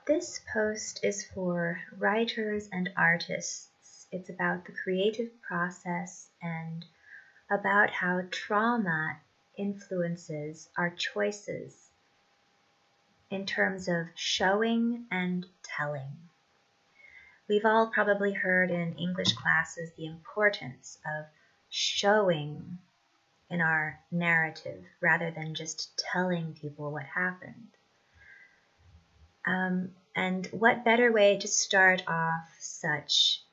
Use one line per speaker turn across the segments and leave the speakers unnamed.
This post is for writers and artists. It's about the creative process and about how trauma influences our choices in terms of showing and telling. We've all probably heard in English classes the importance of showing in our narrative rather than just telling people what happened. And what better way to start off such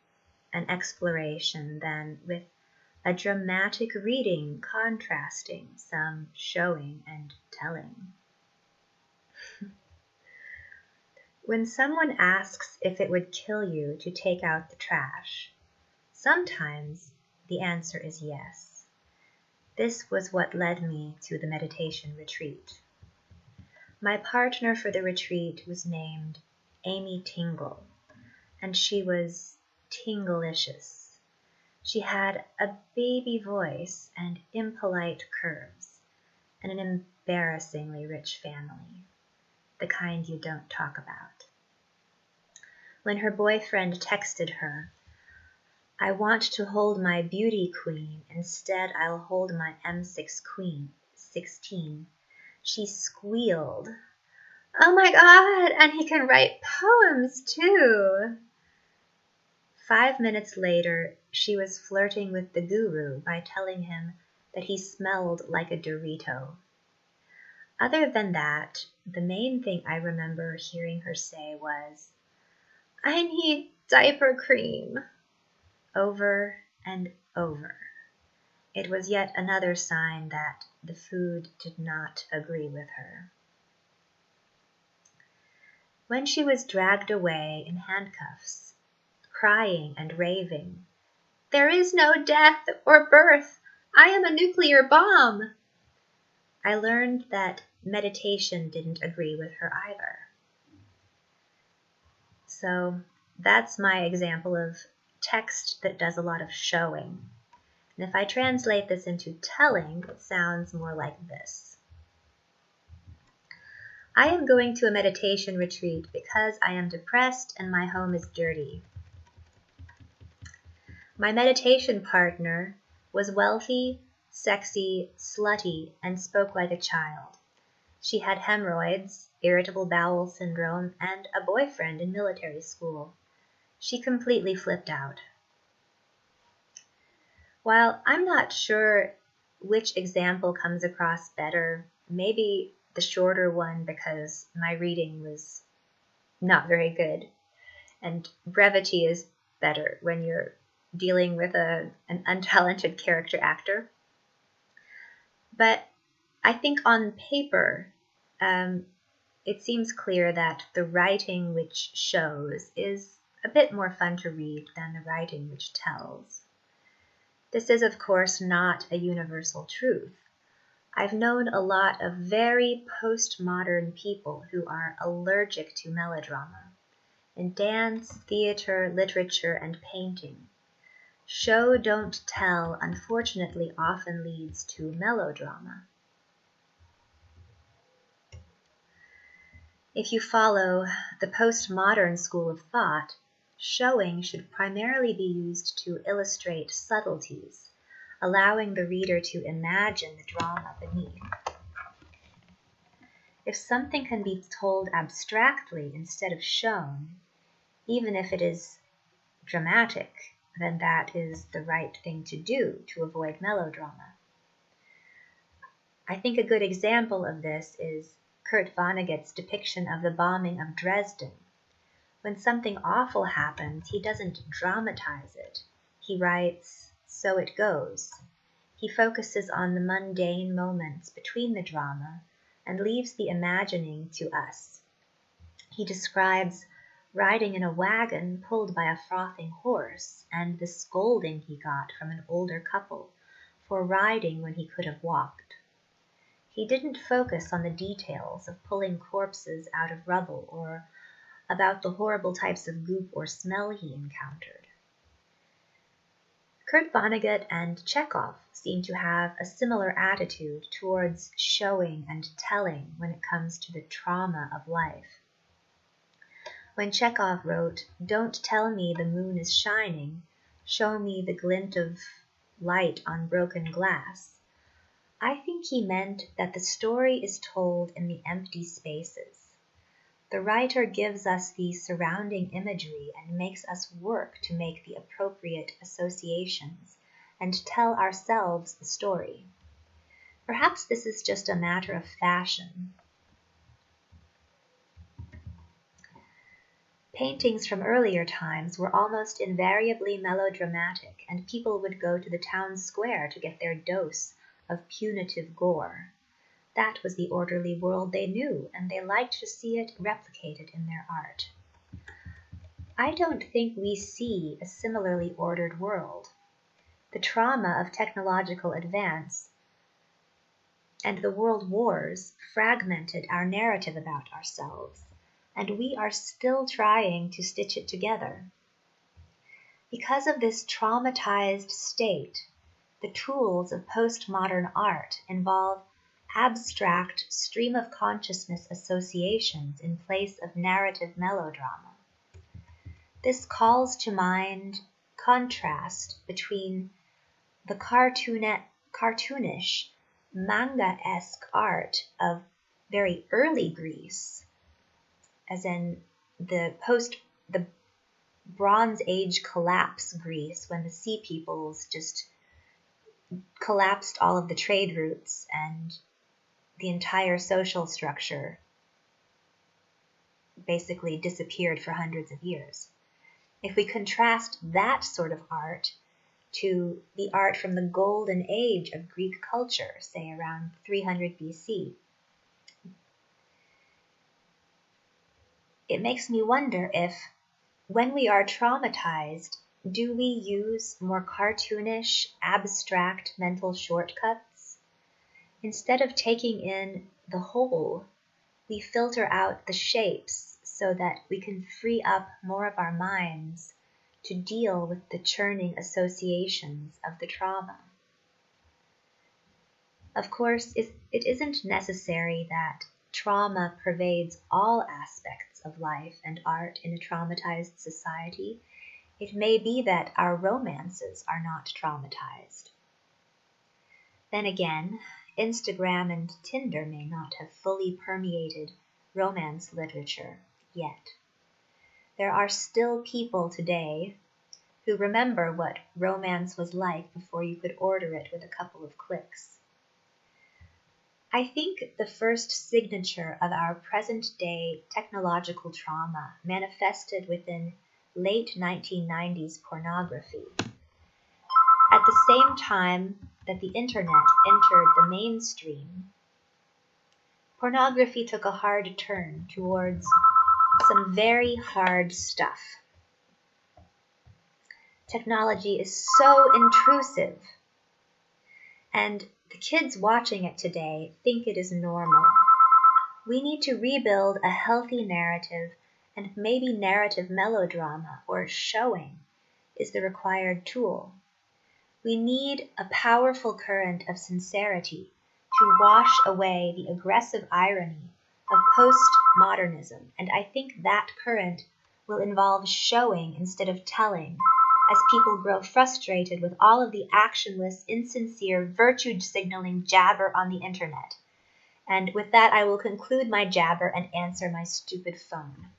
an exploration than with a dramatic reading contrasting some showing and telling. When someone asks if it would kill you to take out the trash, sometimes the answer is yes. This was what led me to the meditation retreat. My partner for the retreat was named Amy Tingle, and she was tinglicious. She had a baby voice and impolite curves, and an embarrassingly rich family, the kind you don't talk about. When her boyfriend texted her, "I want to hold my beauty queen, instead I'll hold my M6 queen, 16, she squealed, "Oh my God, and he can write poems too!" 5 minutes later, she was flirting with the guru by telling him that he smelled like a Dorito. Other than that, the main thing I remember hearing her say was, "I need diaper cream," over and over. It was yet another sign that the food did not agree with her. When she was dragged away in handcuffs, crying and raving, "There is no death or birth, I am a nuclear bomb," I learned that meditation didn't agree with her either. So that's my example of text that does a lot of showing. And if I translate this into telling, it sounds more like this. I am going to a meditation retreat because I am depressed and my home is dirty. My meditation partner was wealthy, sexy, slutty, and spoke like a child. She had hemorrhoids, irritable bowel syndrome, and a boyfriend in military school. She completely flipped out. While I'm not sure which example comes across better, maybe the shorter one because my reading was not very good, and brevity is better when you're dealing with an untalented character actor. But I think on paper, it seems clear that the writing which shows is a bit more fun to read than the writing which tells. This is, of course, not a universal truth. I've known a lot of very postmodern people who are allergic to melodrama. In dance, theater, literature, and painting, show don't tell unfortunately often leads to melodrama. If you follow the postmodern school of thought, showing should primarily be used to illustrate subtleties, allowing the reader to imagine the drama beneath. If something can be told abstractly instead of shown, even if it is dramatic, then that is the right thing to do to avoid melodrama. I think a good example of this is Kurt Vonnegut's depiction of the bombing of Dresden. When something awful happens, he doesn't dramatize it. He writes, "So it goes." He focuses on the mundane moments between the drama and leaves the imagining to us. He describes riding in a wagon pulled by a frothing horse and the scolding he got from an older couple for riding when he could have walked. He didn't focus on the details of pulling corpses out of rubble or about the horrible types of goop or smell he encountered. Kurt Vonnegut and Chekhov seem to have a similar attitude towards showing and telling when it comes to the trauma of life. When Chekhov wrote, "Don't tell me the moon is shining, show me the glint of light on broken glass," I think he meant that the story is told in the empty spaces. The writer gives us the surrounding imagery and makes us work to make the appropriate associations and tell ourselves the story. Perhaps this is just a matter of fashion. Paintings from earlier times were almost invariably melodramatic, and people would go to the town square to get their dose of punitive gore. That was the orderly world they knew, and they liked to see it replicated in their art. I don't think we see a similarly ordered world. The trauma of technological advance and the world wars fragmented our narrative about ourselves, and we are still trying to stitch it together. Because of this traumatized state, the tools of postmodern art involve abstract stream of consciousness associations in place of narrative melodrama. This calls to mind contrast between the cartoonish, manga-esque art of very early Greece, as in the Bronze Age collapse Greece, when the sea peoples just collapsed all of the trade routes and the entire social structure basically disappeared for hundreds of years. If we contrast that sort of art to the art from the golden age of Greek culture, say around 300 BC, it makes me wonder if, when we are traumatized, do we use more cartoonish, abstract mental shortcuts? Instead of taking in the whole, we filter out the shapes so that we can free up more of our minds to deal with the churning associations of the trauma. Of course, it isn't necessary that trauma pervades all aspects of life and art in a traumatized society. It may be that our romances are not traumatized. Then again, Instagram and Tinder may not have fully permeated romance literature yet. There are still people today who remember what romance was like before you could order it with a couple of clicks. I think the first signature of our present-day technological trauma manifested within late 1990s pornography. At the same time that the internet entered the mainstream, pornography took a hard turn towards some very hard stuff. Technology is so intrusive, and the kids watching it today think it is normal. We need to rebuild a healthy narrative, and maybe narrative melodrama or showing is the required tool. We need a powerful current of sincerity to wash away the aggressive irony of postmodernism, and I think that current will involve showing instead of telling, as people grow frustrated with all of the actionless, insincere, virtue-signaling jabber on the internet. And with that, I will conclude my jabber and answer my stupid phone.